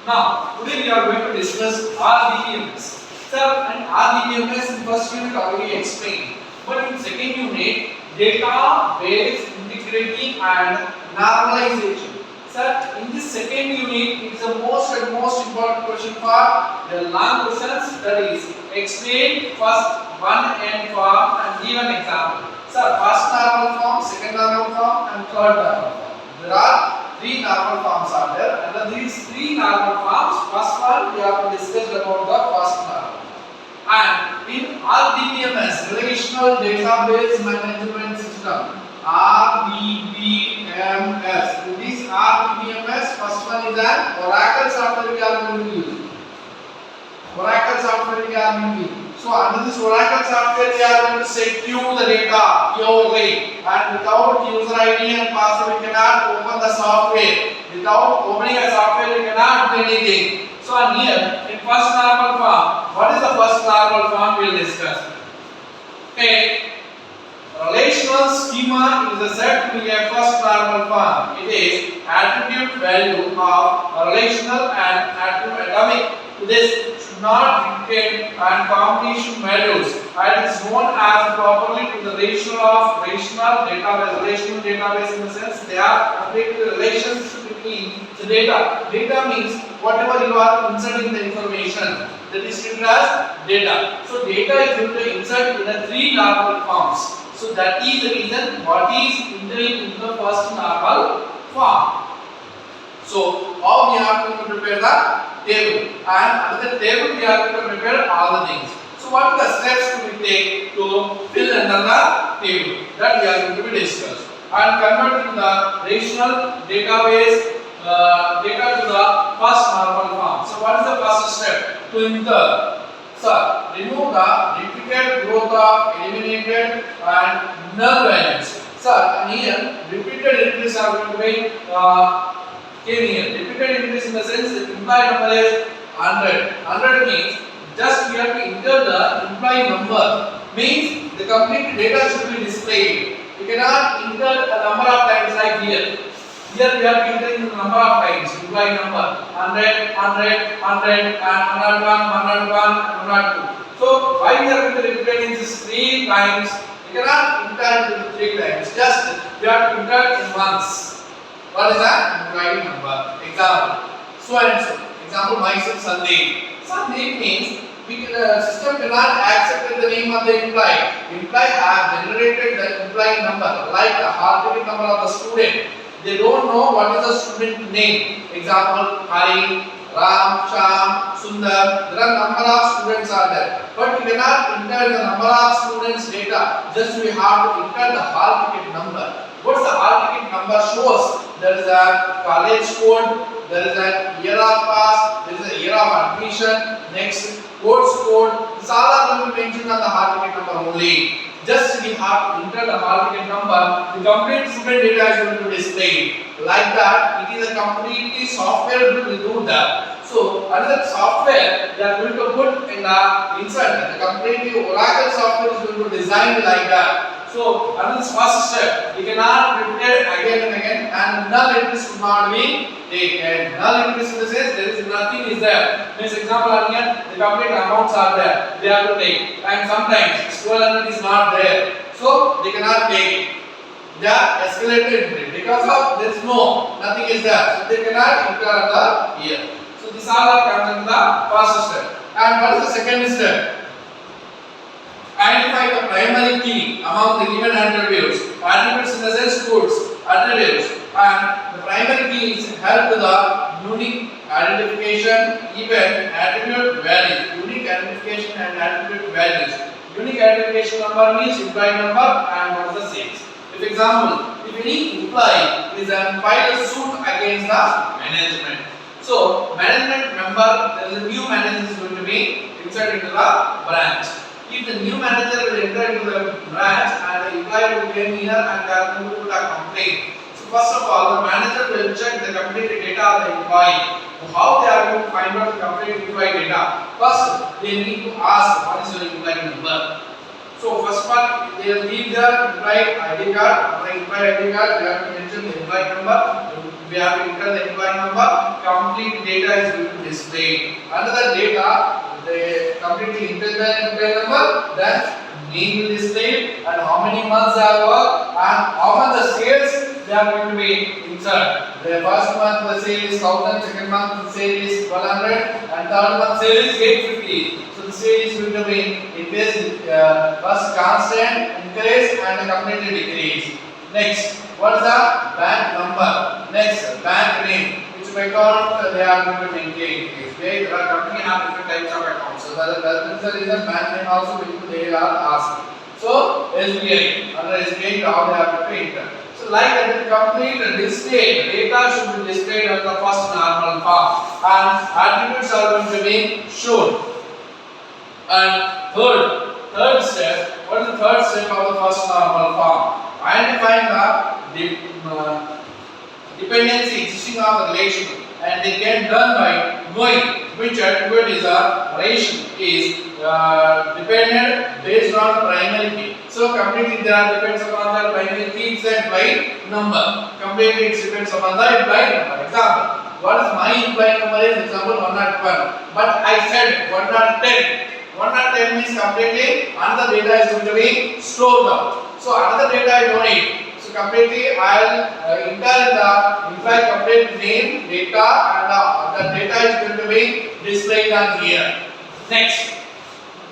Now, today we are going to discuss RDBMS. Sir, and RDBMS in first unit already explained. But in second unit, database integrity and normalization. Sir, in this second unit, it is the most important question for the long questions, that is explain first one and form and give an example. Sir, first normal form, second normal form and third normal form. There are three normal forms are there, and these three normal forms, first one we have to discuss about the first normal. And in RDBMS, Relational Database Management System, RDBMS. In this RDBMS, first one is an Oracle software we are going to use. Oracle software we are going to use. So under this Oracle software, we are going to secure the data purely, and without user ID and password, we cannot open the software. Without opening a software, we cannot do anything. So here, in first normal form, what is the first normal form? We will discuss. Okay. Relational schema is a set to be a first normal form. It is attribute value of relational and attribute atomic. This should not dictate and combination values, and is known as properly to the ratio of relational database. Relational database in the sense they are complete relationship between the data. Data means whatever you are inserting the information, that is treated as data. So data is going to insert in the three normal forms. So that is the reason what is entering into the first normal form. So how we are going to prepare the table, and under the table we are going to prepare all the things. So what are the steps to be take to fill under the table, that we are going to be discussed, and convert to the relational database data to the first normal form. So what is the first step? To enter. So remove the repeated growth of eliminated and null values. So and here repeated entries are going to be came here. Repeated entries in the sense the employee number is 100. 100 means just we have to enter the employee number. Means the complete data should be displayed. You cannot enter a number of times like here. Here we are entering the number of times employee number 100, 100, 100, and 101, 101, 102. So why we are going to repeat this 3 times? You cannot enter it 3 times. Just we have to enter in once. What is that? Employee number. Example. So and so. Example, myself Sandeep. Sandeep means system cannot accept the name of the employee. Employee have generated the employee number, like the hall ticket number of the student. They don't know what is the student name. Example, Hari, Ram, Sham, Sundar. There are number of students are there, but we cannot enter the number of students data. Just we have to enter the hall ticket number. What's the hall ticket number shows? There is a college code, there is a year of pass, there is a year of admission, next course code. This all are going to be mentioned on the hall ticket number only. Just we have to enter the hall ticket number, the complete student data is going to be displayed. Like that, it is a completely software will do that. So another software they are going to put in the insert. The completely Oracle software is going to design like that. So another first step, you cannot repeat again and again, and null entries should not be taken. Null entries in the sense there is nothing is there. Means example here, the complete amounts are there. They have to take, and sometimes 1200 is not there, so they cannot take. They are escalated entry because of there is nothing is there, so they cannot enter the here. So these all are comes in the first step. And what is the second step? Identify the primary key among the given attributes. Attributes in the sense codes, attributes, and the primary key is held to the unique identification, even attribute values. Unique identification and attribute values. Unique identification number means employee number and what is the sales. If example, if any employee is filed a suit against the management, so management member, there is a new manager is going to be inserted into the branch. If the new manager will enter into the branch and the employee will came here and they are going to put a complaint. So first of all, the manager will check the complete data of the employee. How they are going to find out the complete employee data? First, they need to ask what is your employee number. So first one, they will give their employee ID card. After employee ID card, they have to mention the employee number. We have to enter the employee number. Complete data is going to displayed. Another data, they completely enter the number, then name will be displayed and how many months they have worked and how much the sales they are going to be insert. The first month the sale is 1000, second month the sale is 1200 and third month sale is 850. So the sale is going to be in this first constant increase and completely decrease. Next, what is the bank number? Next, bank name. Which account they are going to maintain? There are company have different types of accounts. So that is the reason bank name also they are asking. So SBI, under SBI how they have to enter. So like that the complete display data should be displayed on the first normal form and attributes are going to be shown. And third step, what is the third step of the first normal form? Identifying the dependency existing of the relation, and they get done by knowing which attribute is a relation is dependent based on primary key. So completely there depends upon the primary key set by number. Completely it depends upon the implied number. Example, what is my implied number is example 101, but I said 110. 110 means completely another data is going to be stored down. So another data I don't need. So completely I will enter the implied complete name data and the data is going to be displayed on here. Next,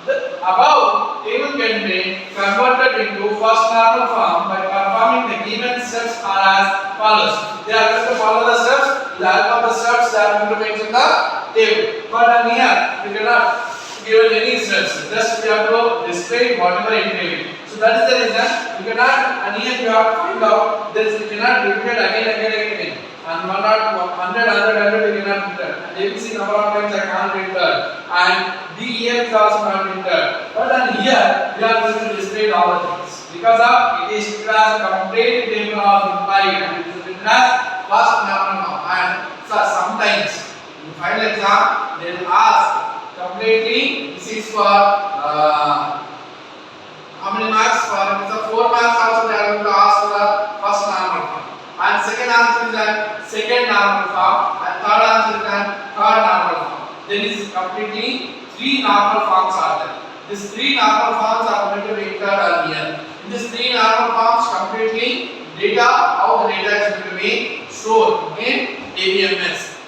the above table can be converted into first normal form by performing the given steps are as follows. They are going to follow the steps. With the help of the steps they are going to mention the table. But on here we cannot give any steps. Just we have to display whatever it may be. So that is the reason you cannot, and here you have to find out this you cannot repeat again. And 100 you cannot enter. And ABC number of times I can't enter. And DEF is also not entered. But on here you are going to display all the things. Because of it is treated as a complete table of implied and it is written as first normal form. And so sometimes in final exam they will ask completely this is for how many marks? For the 4 marks also they are going to ask for the first normal form. And second answer is that second normal form and third answer is that third normal form. There is completely 3 normal forms are there. These 3 normal forms are going to be entered on here. In these 3 normal forms completely data, how the data is going to be stored in DBMS.